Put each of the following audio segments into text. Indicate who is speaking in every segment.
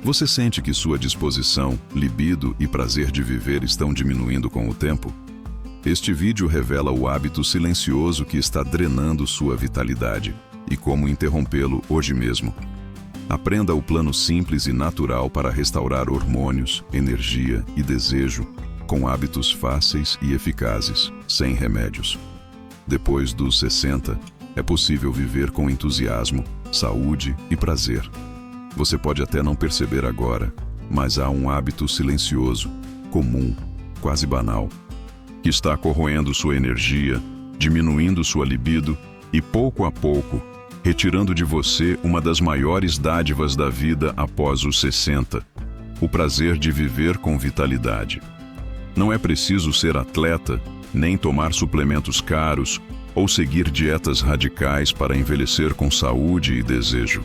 Speaker 1: Você sente que sua disposição, libido e prazer de viver estão diminuindo com o tempo? Este vídeo revela o hábito silencioso que está drenando sua vitalidade e como interrompê-lo hoje mesmo. Aprenda o plano simples e natural para restaurar hormônios, energia e desejo com hábitos fáceis e eficazes, sem remédios. Depois dos 60, é possível viver com entusiasmo, saúde e prazer. Você pode até não perceber agora, mas há um hábito silencioso, comum, quase banal, que está corroendo sua energia, diminuindo sua libido e, pouco a pouco, retirando de você uma das maiores dádivas da vida após os 60, o prazer de viver com vitalidade. Não é preciso ser atleta, nem tomar suplementos caros ou seguir dietas radicais para envelhecer com saúde e desejo.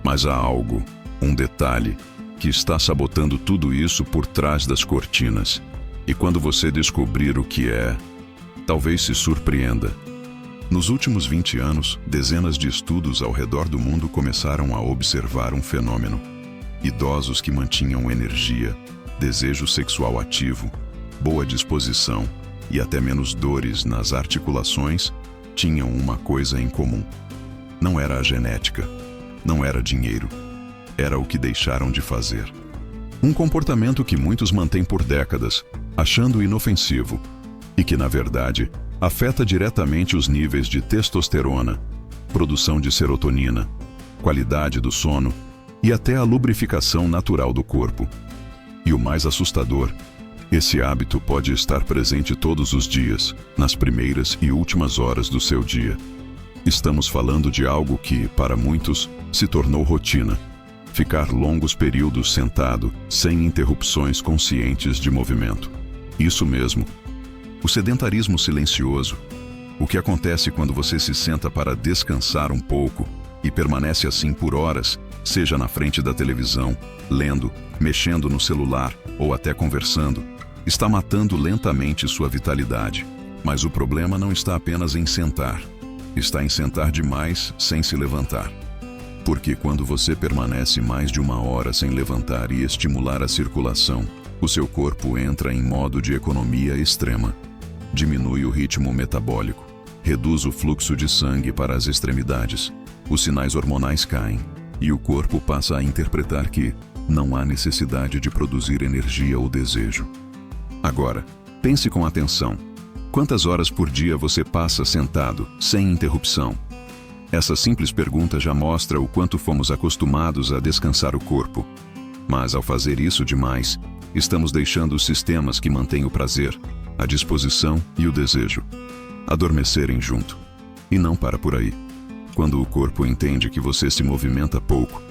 Speaker 1: Mas há algo, um detalhe, que está sabotando tudo isso por trás das cortinas. E quando você descobrir o que é, talvez se surpreenda. Nos últimos 20 anos, dezenas de estudos ao redor do mundo começaram a observar um fenômeno. Idosos que mantinham energia, desejo sexual ativo, boa disposição e até menos dores nas articulações tinham uma coisa em comum. Não era a genética, não era dinheiro, era o que deixaram de fazer. Um comportamento que muitos mantêm por décadas, achando inofensivo, e que, na verdade, afeta diretamente os níveis de testosterona, produção de serotonina, qualidade do sono e até a lubrificação natural do corpo. E o mais assustador, esse hábito pode estar presente todos os dias, nas primeiras e últimas horas do seu dia. Estamos falando de algo que, para muitos, se tornou rotina. Ficar longos períodos sentado, sem interrupções conscientes de movimento. Isso mesmo. O sedentarismo silencioso. O que acontece quando você se senta para descansar um pouco e permanece assim por horas, seja na frente da televisão, lendo, mexendo no celular ou até conversando, está matando lentamente sua vitalidade. Mas o problema não está apenas em sentar. Está em sentar demais sem se levantar. Porque quando você permanece mais de uma hora sem levantar e estimular a circulação, o seu corpo entra em modo de economia extrema. Diminui o ritmo metabólico, reduz o fluxo de sangue para as extremidades, os sinais hormonais caem e o corpo passa a interpretar que não há necessidade de produzir energia ou desejo. Agora, pense com atenção. Quantas horas por dia você passa sentado, sem interrupção? Essa simples pergunta já mostra o quanto fomos acostumados a descansar o corpo. Mas ao fazer isso demais, estamos deixando os sistemas que mantêm o prazer, a disposição e o desejo adormecerem junto. E não para por aí. Quando o corpo entende que você se movimenta pouco,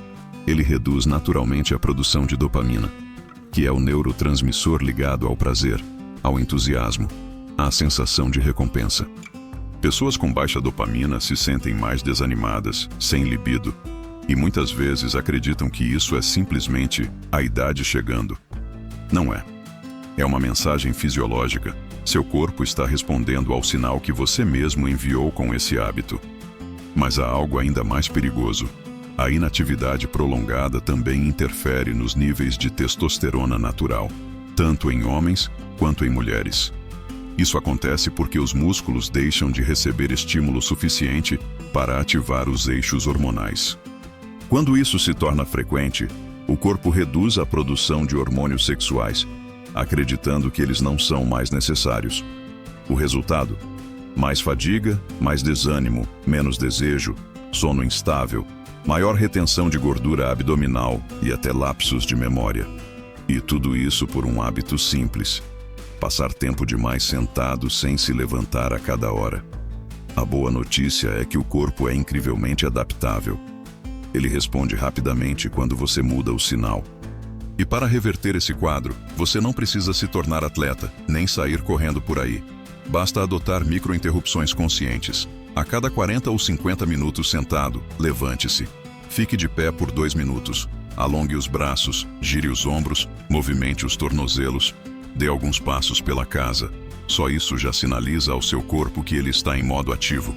Speaker 1: ele reduz naturalmente a produção de dopamina, que é o neurotransmissor ligado ao prazer, ao entusiasmo, à sensação de recompensa. Pessoas com baixa dopamina se sentem mais desanimadas, sem libido, e muitas vezes acreditam que isso é simplesmente a idade chegando. Não é. É uma mensagem fisiológica. Seu corpo está respondendo ao sinal que você mesmo enviou com esse hábito. Mas há algo ainda mais perigoso. A inatividade prolongada também interfere nos níveis de testosterona natural, tanto em homens quanto em mulheres. Isso acontece porque os músculos deixam de receber estímulo suficiente para ativar os eixos hormonais. Quando isso se torna frequente, o corpo reduz a produção de hormônios sexuais, acreditando que eles não são mais necessários. O resultado? Mais fadiga, mais desânimo, menos desejo, sono instável, maior retenção de gordura abdominal e até lapsos de memória. E tudo isso por um hábito simples: passar tempo demais sentado sem se levantar a cada hora. A boa notícia é que o corpo é incrivelmente adaptável. Ele responde rapidamente quando você muda o sinal. E para reverter esse quadro, você não precisa se tornar atleta, nem sair correndo por aí. Basta adotar microinterrupções conscientes. A cada 40 ou 50 minutos sentado, levante-se. Fique de pé por 2 minutos. Alongue os braços, gire os ombros, movimente os tornozelos. Dê alguns passos pela casa. Só isso já sinaliza ao seu corpo que ele está em modo ativo.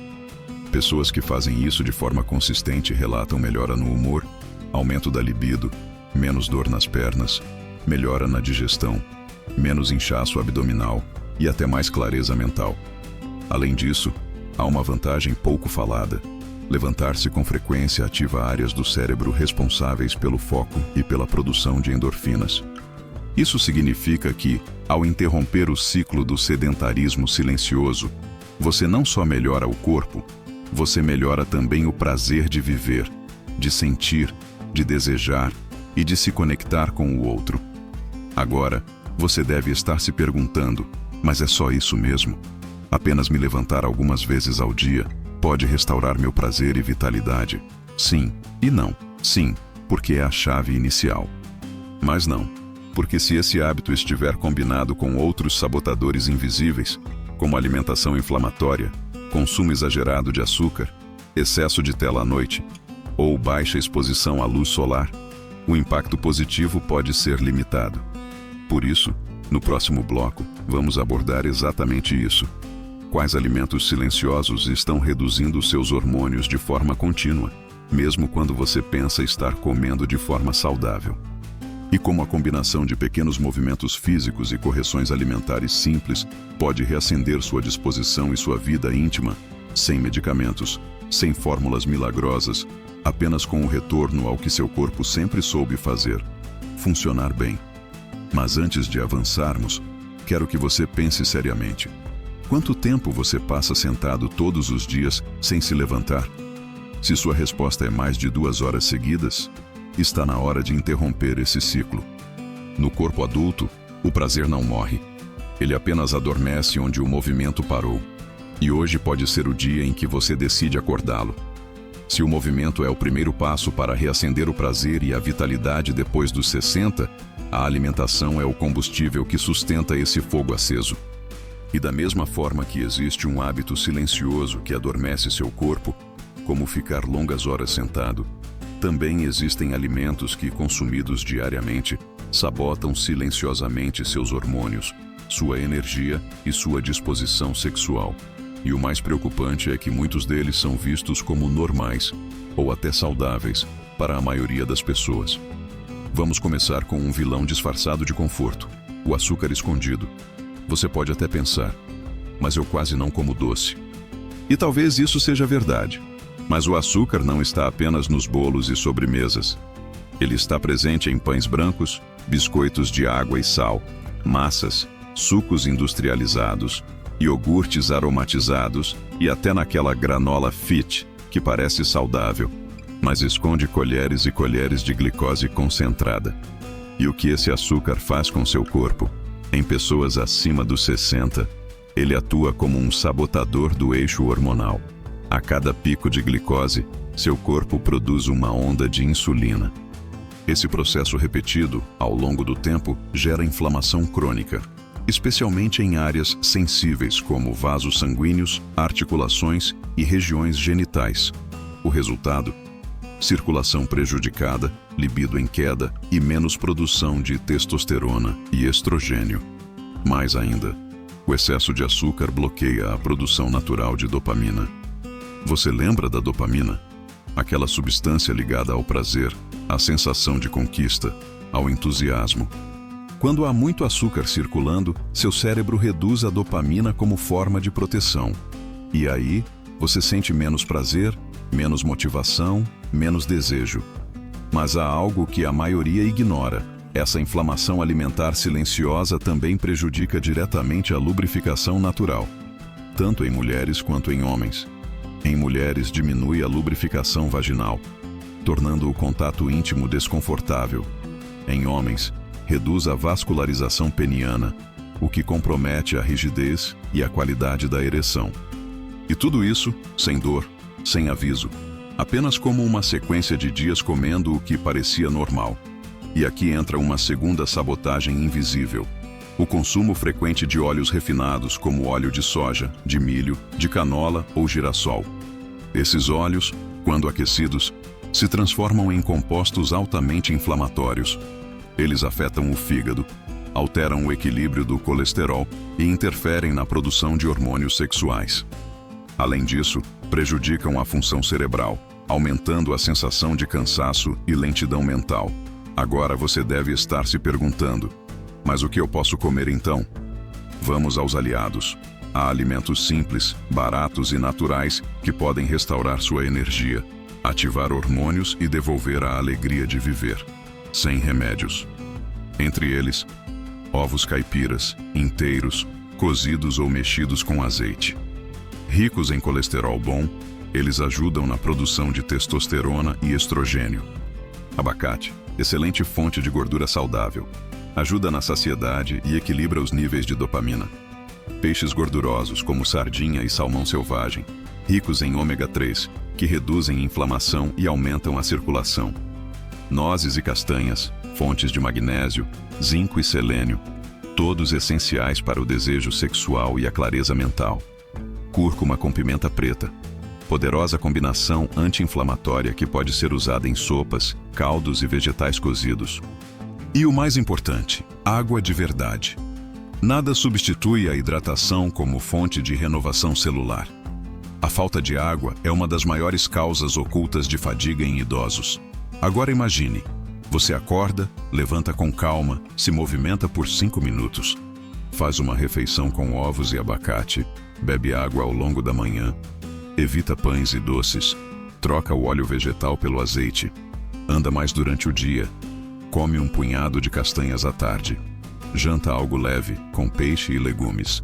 Speaker 1: Pessoas que fazem isso de forma consistente relatam melhora no humor, aumento da libido, menos dor nas pernas, melhora na digestão, menos inchaço abdominal e até mais clareza mental. Além disso, há uma vantagem pouco falada. Levantar-se com frequência ativa áreas do cérebro responsáveis pelo foco e pela produção de endorfinas. Isso significa que, ao interromper o ciclo do sedentarismo silencioso, você não só melhora o corpo, você melhora também o prazer de viver, de sentir, de desejar e de se conectar com o outro. Agora, você deve estar se perguntando, mas é só isso mesmo? Apenas me levantar algumas vezes ao dia pode restaurar meu prazer e vitalidade? Sim e não. Sim, porque é a chave inicial. Mas não, porque se esse hábito estiver combinado com outros sabotadores invisíveis, como alimentação inflamatória, consumo exagerado de açúcar, excesso de tela à noite ou baixa exposição à luz solar, o impacto positivo pode ser limitado. Por isso, no próximo bloco, vamos abordar exatamente isso. Quais alimentos silenciosos estão reduzindo seus hormônios de forma contínua, mesmo quando você pensa estar comendo de forma saudável? E como a combinação de pequenos movimentos físicos e correções alimentares simples pode reacender sua disposição e sua vida íntima, sem medicamentos, sem fórmulas milagrosas, apenas com o retorno ao que seu corpo sempre soube fazer: funcionar bem. Mas antes de avançarmos, quero que você pense seriamente. Quanto tempo você passa sentado todos os dias sem se levantar? Se sua resposta é mais de 2 horas seguidas, está na hora de interromper esse ciclo. No corpo adulto, o prazer não morre. Ele apenas adormece onde o movimento parou. E hoje pode ser o dia em que você decide acordá-lo. Se o movimento é o primeiro passo para reacender o prazer e a vitalidade depois dos 60, a alimentação é o combustível que sustenta esse fogo aceso. E da mesma forma que existe um hábito silencioso que adormece seu corpo, como ficar longas horas sentado, também existem alimentos que, consumidos diariamente, sabotam silenciosamente seus hormônios, sua energia e sua disposição sexual. E o mais preocupante é que muitos deles são vistos como normais, ou até saudáveis, para a maioria das pessoas. Vamos começar com um vilão disfarçado de conforto: o açúcar escondido. Você pode até pensar, mas eu quase não como doce. E talvez isso seja verdade. Mas o açúcar não está apenas nos bolos e sobremesas. Ele está presente em pães brancos, biscoitos de água e sal, massas, sucos industrializados, iogurtes aromatizados e até naquela granola fit, que parece saudável, mas esconde colheres e colheres de glicose concentrada. E o que esse açúcar faz com seu corpo? Em pessoas acima dos 60, ele atua como um sabotador do eixo hormonal. A cada pico de glicose, seu corpo produz uma onda de insulina. Esse processo repetido, ao longo do tempo, gera inflamação crônica, especialmente em áreas sensíveis como vasos sanguíneos, articulações e regiões genitais. O resultado? Circulação prejudicada, libido em queda e menos produção de testosterona e estrogênio. Mais ainda, o excesso de açúcar bloqueia a produção natural de dopamina. Você lembra da dopamina? Aquela substância ligada ao prazer, à sensação de conquista, ao entusiasmo. Quando há muito açúcar circulando, seu cérebro reduz a dopamina como forma de proteção. E aí, você sente menos prazer, menos motivação, menos desejo. Mas há algo que a maioria ignora. Essa inflamação alimentar silenciosa também prejudica diretamente a lubrificação natural, tanto em mulheres quanto em homens. Em mulheres, diminui a lubrificação vaginal, tornando o contato íntimo desconfortável. Em homens, reduz a vascularização peniana, o que compromete a rigidez e a qualidade da ereção. E tudo isso sem dor, sem aviso, apenas como uma sequência de dias comendo o que parecia normal. E aqui entra uma segunda sabotagem invisível: o consumo frequente de óleos refinados como óleo de soja, de milho, de canola ou girassol. Esses óleos, quando aquecidos, se transformam em compostos altamente inflamatórios. Eles afetam o fígado, alteram o equilíbrio do colesterol e interferem na produção de hormônios sexuais. Além disso, prejudicam a função cerebral, aumentando a sensação de cansaço e lentidão mental. Agora você deve estar se perguntando: mas o que eu posso comer então? Vamos aos aliados. Há alimentos simples, baratos e naturais que podem restaurar sua energia, ativar hormônios e devolver a alegria de viver, sem remédios. Entre eles, ovos caipiras, inteiros, cozidos ou mexidos com azeite. Ricos em colesterol bom, eles ajudam na produção de testosterona e estrogênio. Abacate, excelente fonte de gordura saudável, ajuda na saciedade e equilibra os níveis de dopamina. Peixes gordurosos como sardinha e salmão selvagem, ricos em ômega 3, que reduzem inflamação e aumentam a circulação. Nozes e castanhas, fontes de magnésio, zinco e selênio, todos essenciais para o desejo sexual e a clareza mental. Cúrcuma com pimenta preta, poderosa combinação anti-inflamatória que pode ser usada em sopas, caldos e vegetais cozidos. E o mais importante, água de verdade. Nada substitui a hidratação como fonte de renovação celular. A falta de água é uma das maiores causas ocultas de fadiga em idosos. Agora imagine, você acorda, levanta com calma, se movimenta por 5 minutos, faz uma refeição com ovos e abacate, bebe água ao longo da manhã, evita pães e doces, troca o óleo vegetal pelo azeite, anda mais durante o dia, come um punhado de castanhas à tarde, janta algo leve, com peixe e legumes.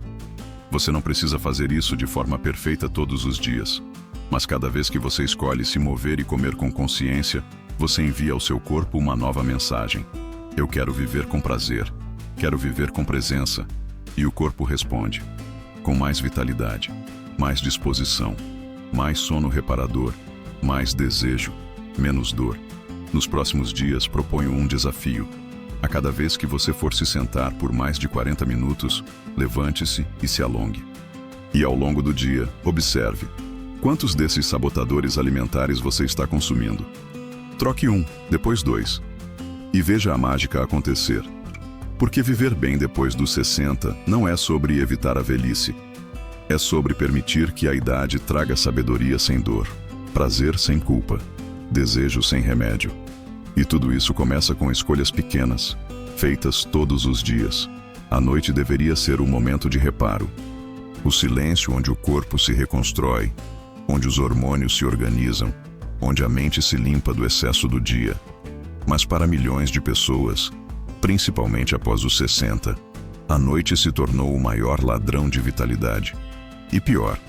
Speaker 1: Você não precisa fazer isso de forma perfeita todos os dias, mas cada vez que você escolhe se mover e comer com consciência, você envia ao seu corpo uma nova mensagem. Eu quero viver com prazer, quero viver com presença. E o corpo responde, com mais vitalidade, mais disposição, mais sono reparador, mais desejo, menos dor. Nos próximos dias proponho um desafio. A cada vez que você for se sentar por mais de 40 minutos, levante-se e se alongue. E ao longo do dia, observe. Quantos desses sabotadores alimentares você está consumindo? Troque um, depois 2. E veja a mágica acontecer. Porque viver bem depois dos 60 não é sobre evitar a velhice. É sobre permitir que a idade traga sabedoria sem dor, prazer sem culpa, desejo sem remédio. E tudo isso começa com escolhas pequenas, feitas todos os dias. A noite deveria ser um momento de reparo. O silêncio onde o corpo se reconstrói, onde os hormônios se organizam, onde a mente se limpa do excesso do dia. Mas para milhões de pessoas, principalmente após os 60, a noite se tornou o maior ladrão de vitalidade. E pior,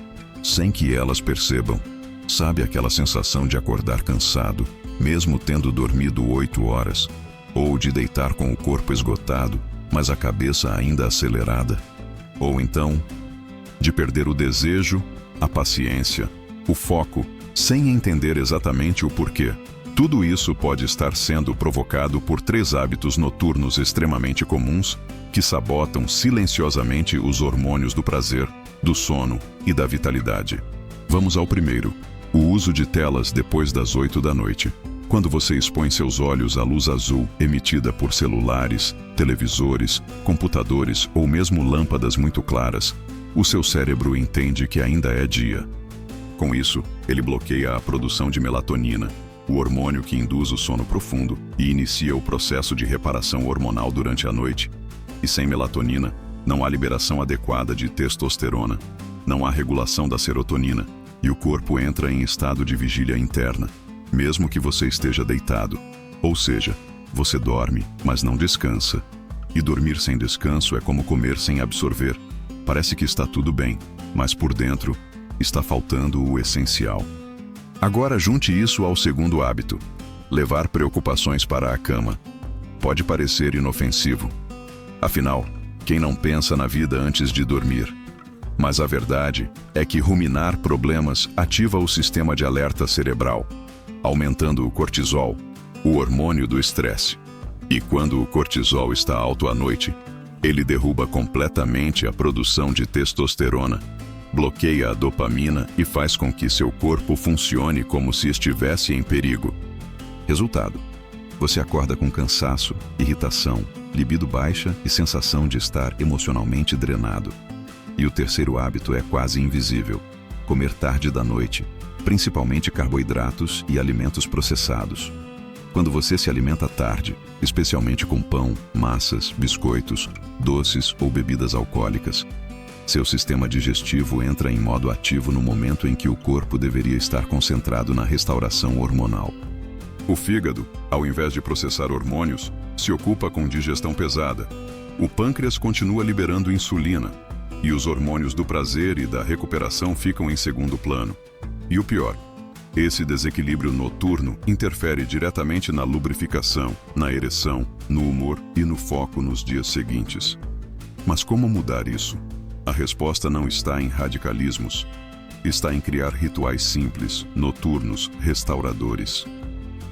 Speaker 1: sem que elas percebam, sabe aquela sensação de acordar cansado, mesmo tendo dormido 8 horas, ou de deitar com o corpo esgotado, mas a cabeça ainda acelerada? Ou então, de perder o desejo, a paciência, o foco, sem entender exatamente o porquê. Tudo isso pode estar sendo provocado por 3 hábitos noturnos extremamente comuns que sabotam silenciosamente os hormônios do prazer, do sono e da vitalidade. Vamos ao primeiro: o uso de telas depois das 8 da noite. Quando você expõe seus olhos à luz azul emitida por celulares, televisores, computadores ou mesmo lâmpadas muito claras, o seu cérebro entende que ainda é dia. Com isso, ele bloqueia a produção de melatonina, o hormônio que induz o sono profundo e inicia o processo de reparação hormonal durante a noite. E sem melatonina, não há liberação adequada de testosterona, não há regulação da serotonina, e o corpo entra em estado de vigília interna, mesmo que você esteja deitado. Ou seja, você dorme, mas não descansa. E dormir sem descanso é como comer sem absorver. Parece que está tudo bem, mas por dentro está faltando o essencial. Agora junte isso ao segundo hábito: levar preocupações para a cama. Pode parecer inofensivo. Afinal, quem não pensa na vida antes de dormir? Mas a verdade é que ruminar problemas ativa o sistema de alerta cerebral, aumentando o cortisol, o hormônio do estresse. E quando o cortisol está alto à noite, ele derruba completamente a produção de testosterona, bloqueia a dopamina e faz com que seu corpo funcione como se estivesse em perigo. Resultado: você acorda com cansaço, irritação, libido baixa e sensação de estar emocionalmente drenado. E o terceiro hábito é quase invisível: comer tarde da noite, principalmente carboidratos e alimentos processados. Quando você se alimenta tarde, especialmente com pão, massas, biscoitos, doces ou bebidas alcoólicas, seu sistema digestivo entra em modo ativo no momento em que o corpo deveria estar concentrado na restauração hormonal. O fígado, ao invés de processar hormônios, se ocupa com digestão pesada. O pâncreas continua liberando insulina, e os hormônios do prazer e da recuperação ficam em segundo plano. E o pior, esse desequilíbrio noturno interfere diretamente na lubrificação, na ereção, no humor e no foco nos dias seguintes. Mas como mudar isso? A resposta não está em radicalismos. Está em criar rituais simples, noturnos, restauradores.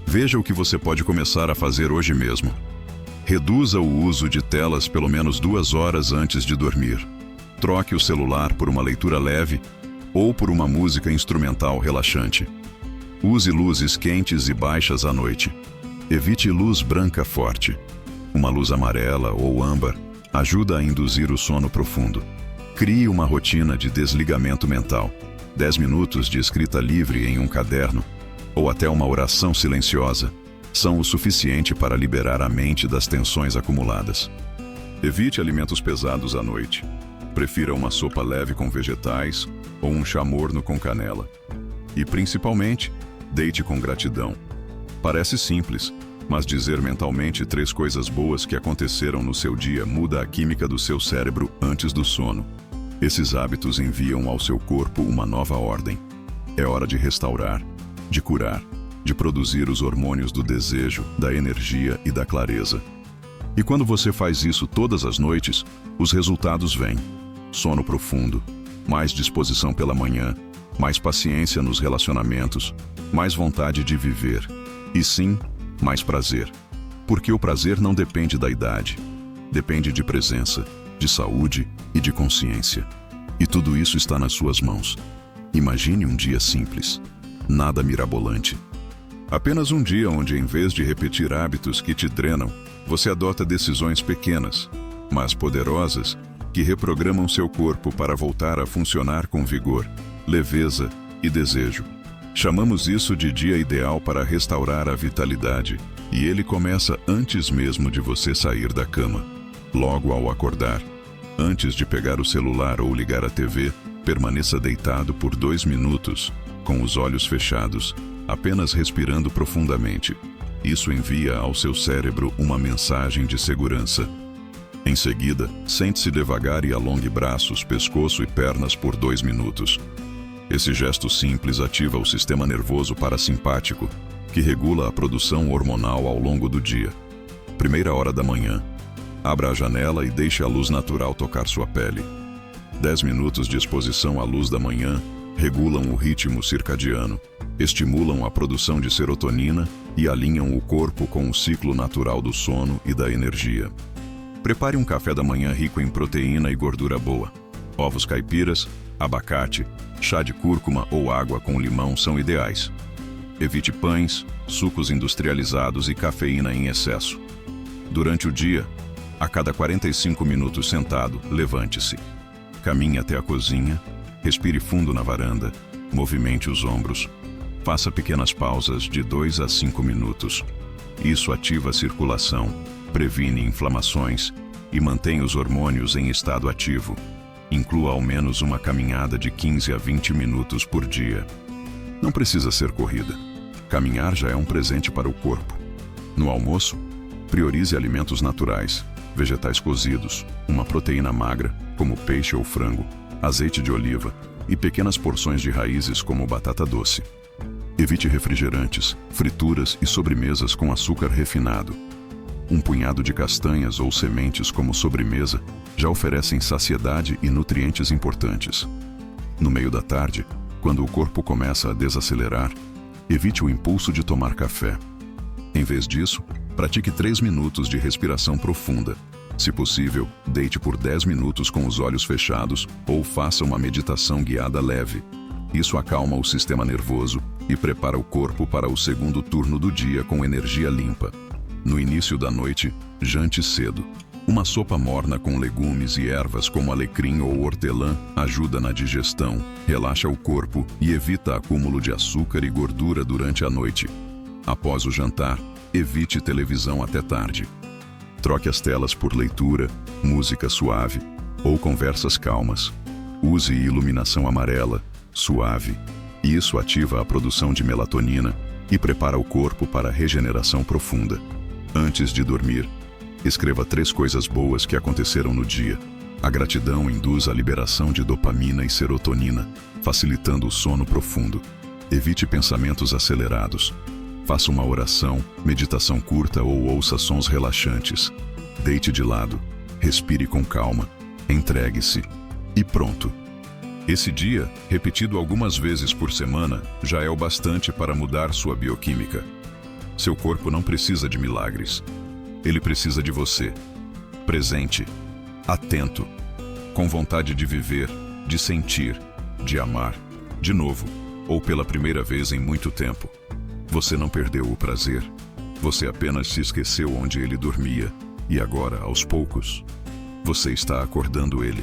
Speaker 1: Veja o que você pode começar a fazer hoje mesmo. Reduza o uso de telas pelo menos 2 horas antes de dormir. Troque o celular por uma leitura leve ou por uma música instrumental relaxante. Use luzes quentes e baixas à noite. Evite luz branca forte. Uma luz amarela ou âmbar ajuda a induzir o sono profundo. Crie uma rotina de desligamento mental. 10 minutos de escrita livre em um caderno, ou até uma oração silenciosa, são o suficiente para liberar a mente das tensões acumuladas. Evite alimentos pesados à noite. Prefira uma sopa leve com vegetais ou um chá morno com canela. E, principalmente, deite com gratidão. Parece simples, mas dizer mentalmente 3 coisas boas que aconteceram no seu dia muda a química do seu cérebro antes do sono. Esses hábitos enviam ao seu corpo uma nova ordem. É hora de restaurar, de curar, de produzir os hormônios do desejo, da energia e da clareza. E quando você faz isso todas as noites, os resultados vêm. Sono profundo, mais disposição pela manhã, mais paciência nos relacionamentos, mais vontade de viver. E sim, mais prazer. Porque o prazer não depende da idade. Depende de presença, de saúde e de consciência. E tudo isso está nas suas mãos. Imagine um dia simples. Nada mirabolante. Apenas um dia onde, em vez de repetir hábitos que te drenam, você adota decisões pequenas, mas poderosas, que reprogramam seu corpo para voltar a funcionar com vigor, leveza e desejo. Chamamos isso de dia ideal para restaurar a vitalidade, e ele começa antes mesmo de você sair da cama. Logo ao acordar, antes de pegar o celular ou ligar a TV, permaneça deitado por 2 minutos, com os olhos fechados, apenas respirando profundamente. Isso envia ao seu cérebro uma mensagem de segurança. Em seguida, sente-se devagar e alongue braços, pescoço e pernas por 2 minutos. Esse gesto simples ativa o sistema nervoso parasimpático, que regula a produção hormonal ao longo do dia. 1ª hora da manhã. Abra a janela e deixe a luz natural tocar sua pele. 10 minutos de exposição à luz da manhã regulam o ritmo circadiano, estimulam a produção de serotonina e alinham o corpo com o ciclo natural do sono e da energia. Prepare um café da manhã rico em proteína e gordura boa. Ovos caipiras, abacate, chá de cúrcuma ou água com limão são ideais. Evite pães, sucos industrializados e cafeína em excesso. Durante o dia, a cada 45 minutos sentado, levante-se. Caminhe até a cozinha, respire fundo na varanda, movimente os ombros. Faça pequenas pausas de 2 a 5 minutos. Isso ativa a circulação, previne inflamações e mantém os hormônios em estado ativo. Inclua ao menos uma caminhada de 15 a 20 minutos por dia. Não precisa ser corrida. Caminhar já é um presente para o corpo. No almoço, priorize alimentos naturais, vegetais cozidos, uma proteína magra, como peixe ou frango, azeite de oliva e pequenas porções de raízes como batata doce. Evite refrigerantes, frituras e sobremesas com açúcar refinado. Um punhado de castanhas ou sementes como sobremesa já oferecem saciedade e nutrientes importantes. No meio da tarde, quando o corpo começa a desacelerar, evite o impulso de tomar café. Em vez disso, pratique 3 minutos de respiração profunda. Se possível, deite por 10 minutos com os olhos fechados ou faça uma meditação guiada leve. Isso acalma o sistema nervoso e prepara o corpo para o segundo turno do dia com energia limpa. No início da noite, jante cedo. Uma sopa morna com legumes e ervas como alecrim ou hortelã ajuda na digestão, relaxa o corpo e evita acúmulo de açúcar e gordura durante a noite. Após o jantar, Evite televisão até tarde. Troque as telas por leitura, música suave ou conversas calmas. Use iluminação amarela, suave. Isso ativa a produção de melatonina e prepara o corpo para a regeneração profunda. Antes de dormir, escreva 3 coisas boas que aconteceram no dia. A gratidão induz a liberação de dopamina e serotonina, facilitando o sono profundo. Evite pensamentos acelerados. Faça uma oração, meditação curta ou ouça sons relaxantes. Deite de lado, respire com calma, entregue-se e pronto. Esse dia, repetido algumas vezes por semana, já é o bastante para mudar sua bioquímica. Seu corpo não precisa de milagres. Ele precisa de você. Presente, atento, com vontade de viver, de sentir, de amar, de novo, ou pela primeira vez em muito tempo. Você não perdeu o prazer. Você apenas se esqueceu onde ele dormia. E agora, aos poucos, você está acordando ele.